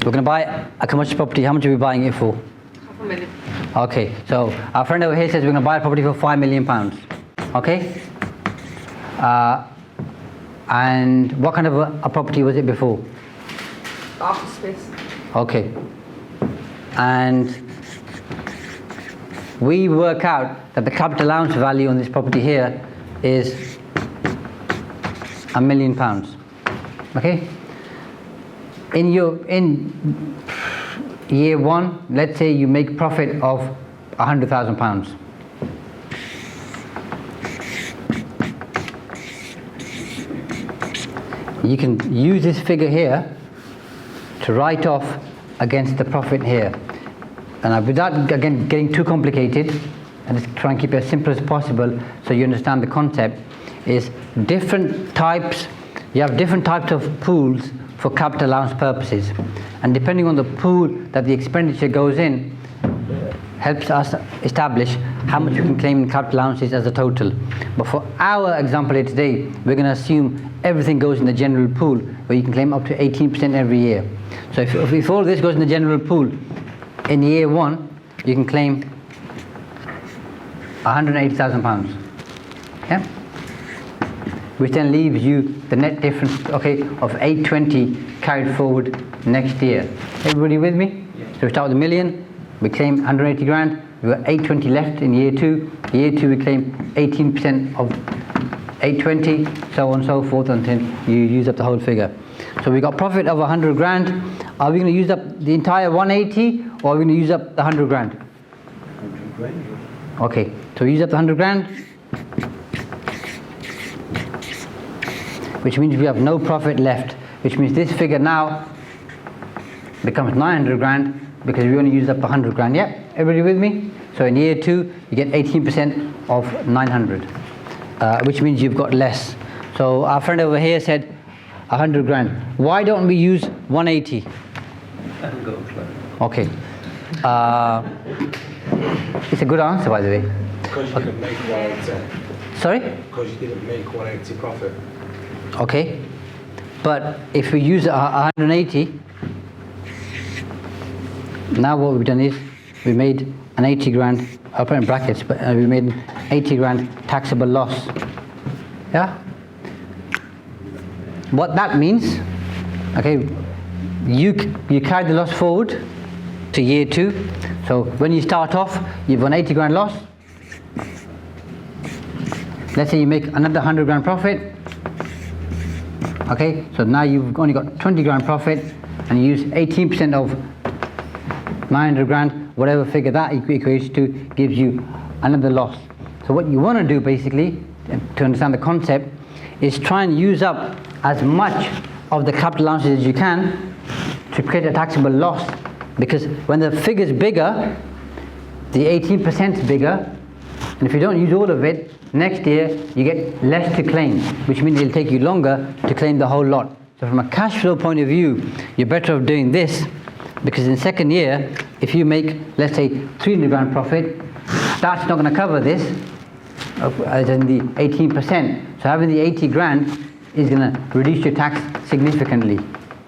We're going to buy a commercial property. How much are we buying it for? £500,000. Okay, so our friend over here says we're going to buy a property for £5 million. Okay? And what kind of a property was it before? Office space. Okay. And we work out that the capital allowance value on this property here is £1 million. Okay? In year one, let's say you make profit of £100,000. You can use this figure here to write off against the profit here. And without, again, getting too complicated, and just try and keep it as simple as possible so you understand the concept, is different types, you have different types of pools for capital allowance purposes. And depending on the pool that the expenditure goes in, helps us establish how much we can claim in capital allowances as a total. But for our example here today, we're going to assume everything goes in the general pool, where you can claim up to 18% every year. So if all this goes in the general pool, in year one, you can claim £180,000. Yeah? Which then leaves you the net difference, okay, of 820 carried forward next year. Everybody with me? Yeah. So we start with $1 million, we claim 180 grand, we've got 820 left in year two. Year two we claim 18% of 820, so on and so forth until you use up the whole figure. So we got profit of 100 grand. Are we going to use up the entire 180 or are we going to use up the 100 grand? 100 grand. Okay, so we use up the 100 grand. Which means we have no profit left, which means this figure now becomes 900 grand because we only used up 100 grand. Yeah, everybody with me? So in year two, you get 18% of 900, which means you've got less. So our friend over here said 100 grand. Why don't we use 180? I haven't got a clue. Okay. It's a good answer, by the way. Because you didn't make 180. Sorry? Because you didn't make 180 profit. Okay, but if we use 180, now what we've done is we made an 80 grand, I'll put in brackets, but we made an 80 grand taxable loss. Yeah? What that means, okay, you carry the loss forward to year two. So when you start off, you've got an 80 grand loss. Let's say you make another 100 grand profit. Okay, so now you've only got 20 grand profit and you use 18% of 900 grand, whatever figure that equates to, gives you another loss. So what you want to do basically, to understand the concept, is try and use up as much of the capital allowances as you can to create a taxable loss, because when the figure's bigger, the 18% is bigger, and if you don't use all of it, next year you get less to claim, which means it'll take you longer to claim the whole lot. So from a cash flow point of view, you're better off doing this, because in second year, if you make, let's say, 300 grand profit, that's not going to cover this, as in the 18%. So having the 80 grand is going to reduce your tax significantly.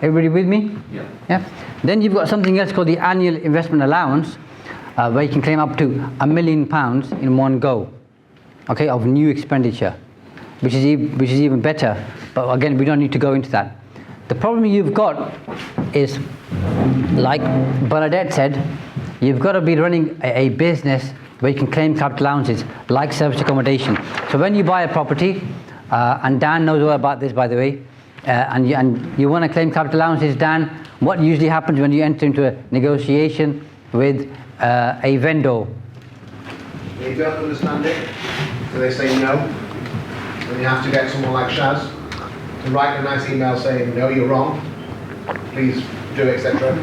Everybody with me? Yeah. Yeah. Then you've got something else called the annual investment allowance, where you can claim up to £1 million in one go. Okay, of new expenditure, which is even better. But again, we don't need to go into that. The problem you've got is, like Bernadette said, you've got to be running a business where you can claim capital allowances, like service accommodation. So when you buy a property, and Dan knows all about this, by the way, and you want to claim capital allowances, Dan, what usually happens when you enter into a negotiation with a vendor? You don't understand it, so they say no. Then you have to get someone like Shaz to write a nice email saying, no, you're wrong, please do, etc.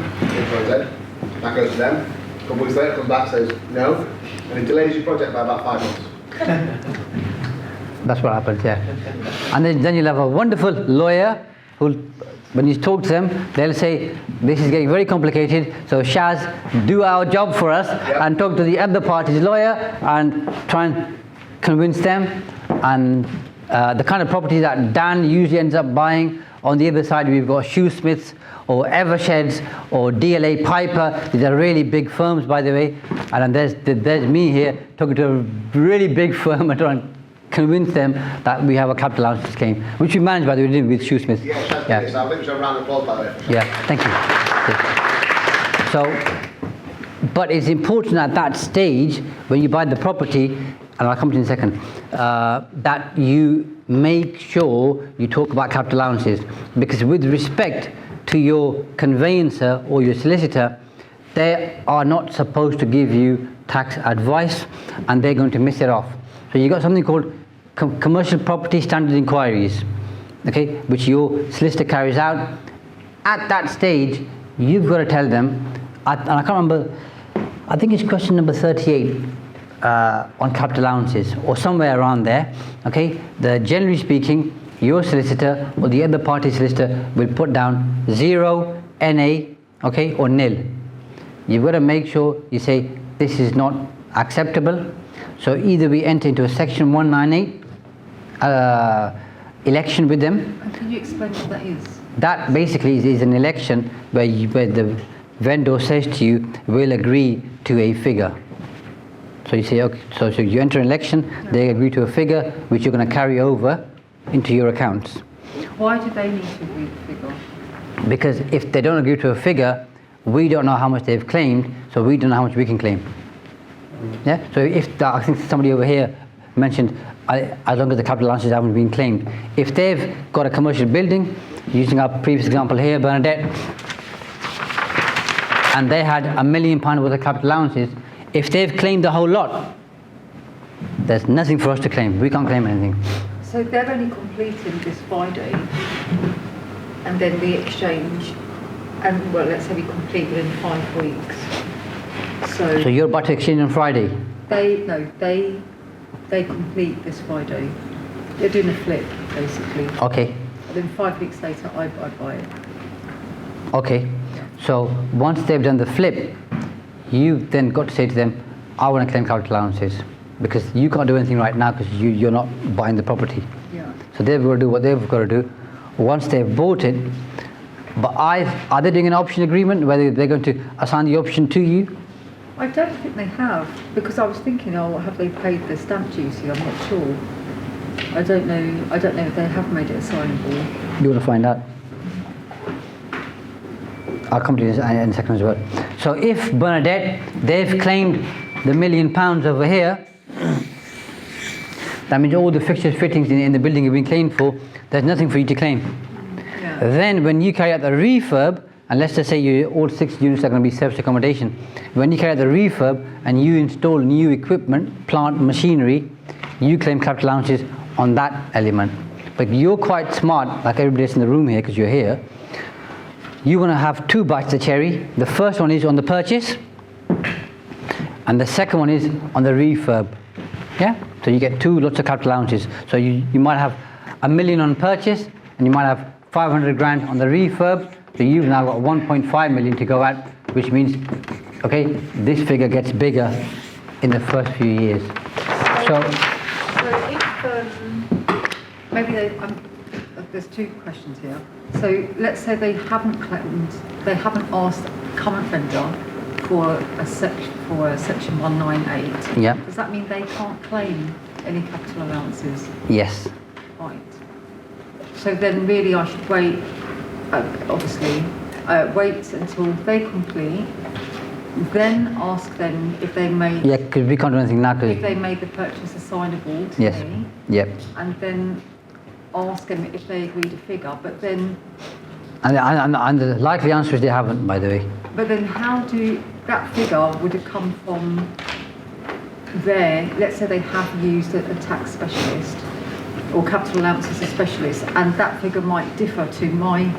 That goes to them. A couple weeks later, comes back, says no, and it delays your project by about 5 months. That's what happens, yeah. And then you'll have a wonderful lawyer who, when you talk to them, they'll say, this is getting very complicated, so Shaz, do our job for us, and talk to the other party's lawyer and try and convince them. And the kind of property that Dan usually ends up buying On the other side, we've got Shoesmiths or Eversheds or DLA Piper. These are really big firms, by the way. And then there's me here talking to a really big firm and trying to convince them that we have a capital allowances claim, which we manage, by the way, with Shoesmiths. Yeah, Shaz, yeah. So I think we should have a round of applause, by the way. Yeah, thank you. So, but it's important at that stage, when you buy the property, and I'll come to it in a second, that you make sure you talk about capital allowances, because with respect to your conveyancer or your solicitor, they are not supposed to give you tax advice, and they're going to miss it off. So you've got something called commercial property standard inquiries, okay, which your solicitor carries out. At that stage, you've got to tell them, and I can't remember, I think it's question number 38 on capital allowances, or somewhere around there, okay, generally speaking, your solicitor or the other party solicitor will put down 0, NA, okay, or nil. You've got to make sure you say, this is not acceptable. So either we enter into a section 198 election with them. And can you explain what that is? That basically is an election where the vendor says to you, we'll agree to a figure. So you say, okay, so you enter an election, they agree to a figure which you're going to carry over into your accounts. Why do they need to agree the figure? Because if they don't agree to a figure, we don't know how much they've claimed, so we don't know how much we can claim. Yeah. So I think somebody over here mentioned, as long as the capital allowances haven't been claimed, if they've got a commercial building, using our previous example here, Bernadette, and they had £1 million worth of capital allowances, if they've claimed the whole lot, there's nothing for us to claim. We can't claim anything. So they're only completing this Friday, and then the exchange, and well, let's say we complete within 5 weeks. So you're about to exchange on Friday? They complete this Friday. They're doing a flip, basically. Okay. And then 5 weeks later, I buy it. Okay. So once they've done the flip, you've then got to say to them, I want to claim capital allowances, because you can't do anything right now because you're not buying the property. Yeah. So they've got to do what they've got to do. Once they've bought it, but are they doing an option agreement, whether they're going to assign the option to you? I don't think they have, because I was thinking, oh, have they paid the stamp duty? I'm not sure. I don't know if they have made it assignable. You want to find out? I'll come to you in a second as well. So if Bernadette, they've claimed the £1 million over here, that means all the fixtures, fittings in the building have been claimed for, there's nothing for you to claim. Yeah. Then when you carry out the refurb, and let's just say all 6 units are going to be service accommodation, when you carry out the refurb and you install new equipment, plant, machinery, you claim capital allowances on that element. But you're quite smart, like everybody else in the room here, because you're here. You want to have 2 bites of the cherry. The first one is on the purchase, and the second one is on the refurb. Yeah? So you get 2 lots of capital allowances. So you might have £1 million on purchase, and you might have 500 grand on the refurb. So you've now got 1.5 million to go at, which means, okay, this figure gets bigger in the first few years. So if maybe there's 2 questions here. So let's say they haven't asked current vendor for a section 198. yeah, Does that mean they can't claim any capital allowances? yes. Right. So then really I should wait, obviously, wait until they complete, then ask them if they made... Yeah, because we can't do anything now. If they made the purchase assignable to yes, me. yep. And then ask them if they agreed a figure, but then... And the likely answer is they haven't, by the way. But then how that figure would have come from there, let's say they have used a tax specialist or capital allowances a specialist, and that figure might differ to my...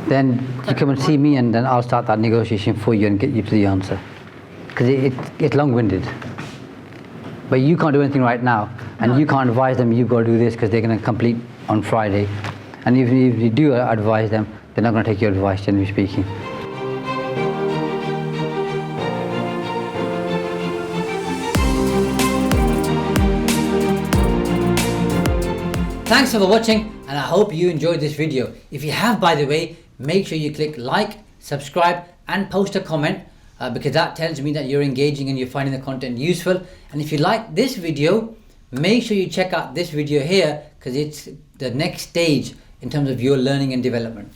Then you come and see me, and then I'll start that negotiation for you and get you to the answer. Because it's long-winded. But you can't do anything right now, and you can't advise them you've got to do this because they're going to complete on Friday. And if you do advise them, they're not going to take your advice, generally speaking. Thanks for watching, and I hope you enjoyed this video. If you have, by the way, make sure you click like, subscribe and post a comment because that tells me that you're engaging and you're finding the content useful. And if you like this video, make sure you check out this video here because it's the next stage in terms of your learning and development.